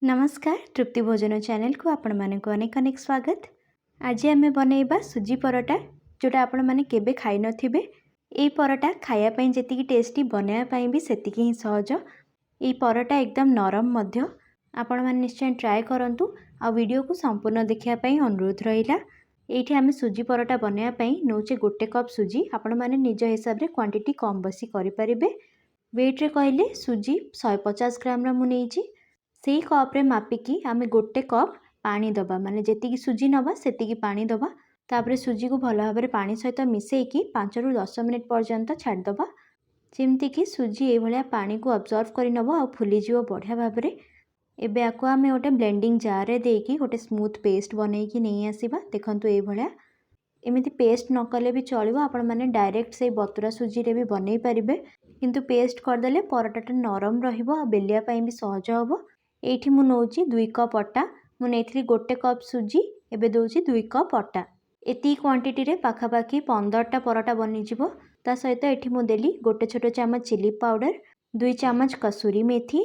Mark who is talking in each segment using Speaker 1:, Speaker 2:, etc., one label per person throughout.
Speaker 1: नमस्कार तृप्ति भोजन चैनल को आपण मानक अनेक अनेक स्वागत। आज आम बनइबा सुजी परोटा जोटा आपण माने केबे खाई नथिबे। एई परोटा खाया पई जेतिकी टेस्टी बनाया पई भी सेतिकी ही सहज। एई परोटा एकदम नरम मध्य। आपण माने निश्चय ट्राए करंतु आ वीडियो को संपूर्ण देखिया पई अनुरोध रहिला। एठी आमे सुजी परोटा बनाया पई नोचे गोटे कप सुजी। आपण माने निज हिसाब रे क्वांटिटी कम बसी करि परिबे। वेट रे कहले सुजी 150 ग्राम रा मु नेइची। सेई कप रे मापिकी आमे गोटे कप पानी दबा माने जेतिकी सुजी नबा सेतिकी पानी दबा। तापरे सुजी को भल भाबरे पानी सहित मिसेइकी 5 रु 10 मिनिट पर्यंत छाड़ दबा। जेमती कि सुजी ए भलिया पानी को अब्जॉर्व करि नबो आ फुली जीवो बढ़िया भाबरे। एबे आको आमे गोटे ब्लेंडिंग जार रे देकी गोटे स्मूथ पेस्ट बनेइकी नै आसीबा। देखंतु ए भलिया एमिति पेस्ट न कले भी चलिबो। आपण माने डायरेक्ट से बतुरा सुजी रे भी बनै परिबे, किंतु पेस्ट कर देले परोटाटा नरम रहिबो आ बेलिया पई भी सहज हबो। एठी मु नौची 2 कप अटा। मु नेथली गोटे कप सुजी एबे दोची 2 कप अटा। एती क्वांटिटी रे पाखापाखी 15टा परोटा बनि जिवो। ता सहित एठी मु देली गोटे छोटो चामच चिली पाउडर, 2 चामच कसूरी मेथी,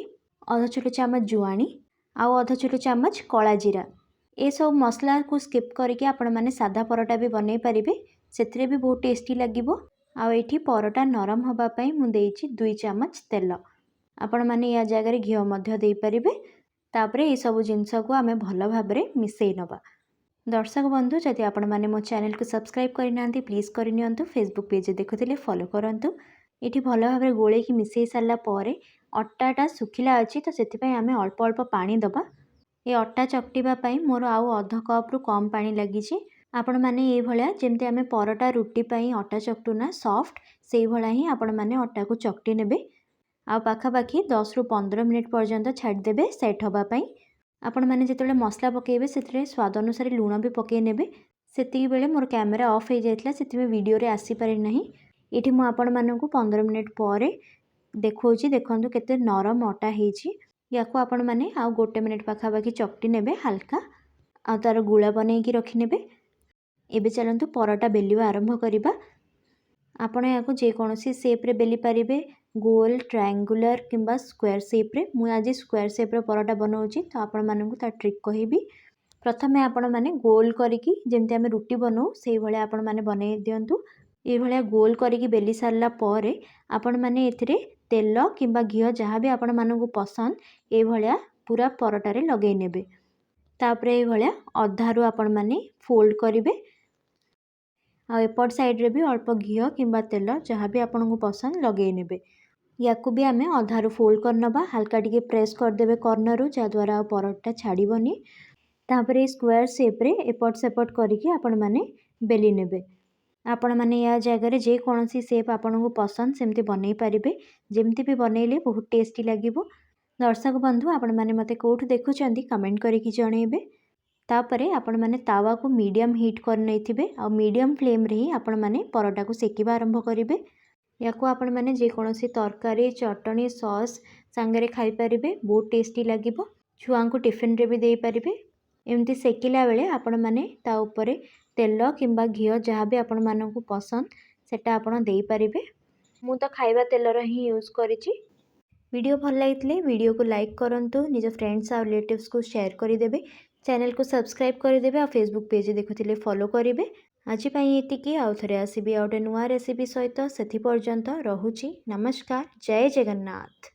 Speaker 1: आधा छोटो चामच जुआणी आउ आधा छोटो चामच कला जीरा। ए सब मसला को स्किप करके आपण माने सादा परोटा भी बनै परिबे, सेतरे भी बहुत टेस्टी लागिबो। आ एठी परोटा नरम हबा पई मु देइची 2 चामच तेल। आपण माने या जगह रे घियो मध्य देई परिबे। तापरे ए सब जिंस को आमे भल भाबरे मिसेई नबा। दर्शक बंधु जदि आपण माने मो चैनल को सब्सक्राइब करिनांती प्लीज करिनियंतु। फेसबुक पेज देखुथिले फॉलो करंतु। एठी भल भाबरे गोळे की मिसेई सारला परे अट्टाटा सुखिला अछि तो सेति पई आमे अल्प अल्प पानी दबा। ए अट्टा चकटिबा पई मोर आउ आधा कप रु कम पानी लागिछि। आपण माने ए भलिया जेमते आमे परोटा रुटी पई अट्टा चकटुना सॉफ्ट सेई भला ही आपण माने अट्टा को चकटी नेबे। आ पाखापाखी 10 रु 15 मिनिट पर्यंत छाड़ देबे सेट हबा पई। आपण माने जेतेले मसला पकेबे सेतरे स्वाद अनुसार लूण भी पके नेबे। सेतिकी बेले मोर कैमरा ऑफ हो जाइतला सेति वीडियो रे आसी पारि नाही। एठी मु आपण माननकु 15 मिनिट परे देखौची। देखंतु केते नरम अटा हेछि। याको आपण माने आ गोटे मिनिट पाखापाखी चकटी नेबे हल्का आ तार गुळा बनेकी रखि नेबे। एबे चलंतु परोटा बेलिबा आरंभ करिबा। आपण याको जे कोनोसी शेप रे बेली पारिबे, गोल, ट्रायंगुलर किंबा स्क्वायर शेप रे। मु आज स्क्वायर शेप रे परोटा बनौची तो आपण माननकु ता ट्रिक कहिबी। प्रथमे आपण माने गोल करिकी जेमते हम रुटी बनौ सेई भलिया आपण माने बनै दियंतु। ए भलिया गोल करिकी बेली सारला परे आपण माने एथिरे तेल किंबा घियो जहाँ भी आपण माननकु पसंद ए भलिया पूरा परोटा रे लगै नेबे। तापरे ए भलिया अधारु आपण माने फोल्ड करिवे। आ एपट साइड रे भी अल्प घियो किंबा तेल जहाँ भी आपनको पसंद लगे नेबे। याकू भी आमे अधारु फोल्ड करनबा। हल्का टिके प्रेस कर देबे कॉर्नर रो जा द्वारा परोटा छाड़ीबनी। तापरे स्क्वायर शेप रे एपट सेपट करिके आपण माने बेली नेबे। आपण माने या जगह रे जे कोनोसी शेप आपनको पसंद सेमती बनै परिबे। जेमती भी बनैले बहुत टेस्टी लागिबो। दर्शक बंधु आपण माने मते कोठु देखुचंदी कमेंट करिकी जणैबे। तापरे आपण माने तावा को मीडियम हीट कर नैथिबे आ मीडियम फ्लेम रे ही आपण माने परोटा को सेकिबा आरंभ करिवे। याको आपण माने जे कोनोसी तरकारी, चटनी, सॉस संगरे खाई परिबे। बहुत टेस्टी लागिबो। छुआ को टिफिन रे भी देई परिबे। एमती सेकिला बेले आपण माने ता ऊपरे तेल किंबा घियो जहाँ भी आपण माननकु पसंद सेटा आपण देई परिबे। मु तो खाइबा तेल रो ही यूज करिछि। वीडियो भल लागितले वीडियो को लाइक करंतु, निज फ्रेंड्स और रिलेटिव्स को शेयर करि देबे, चैनल को सब्सक्राइब कर देबे और फेसबुक पेज देखुथिले फॉलो करिवे। आज पई एतिकी आउ थरे आसीबी आउटे नुआ रेसिपी सहित। सेथि पर्यंत रहुछि। नमस्कार। जय जगन्नाथ।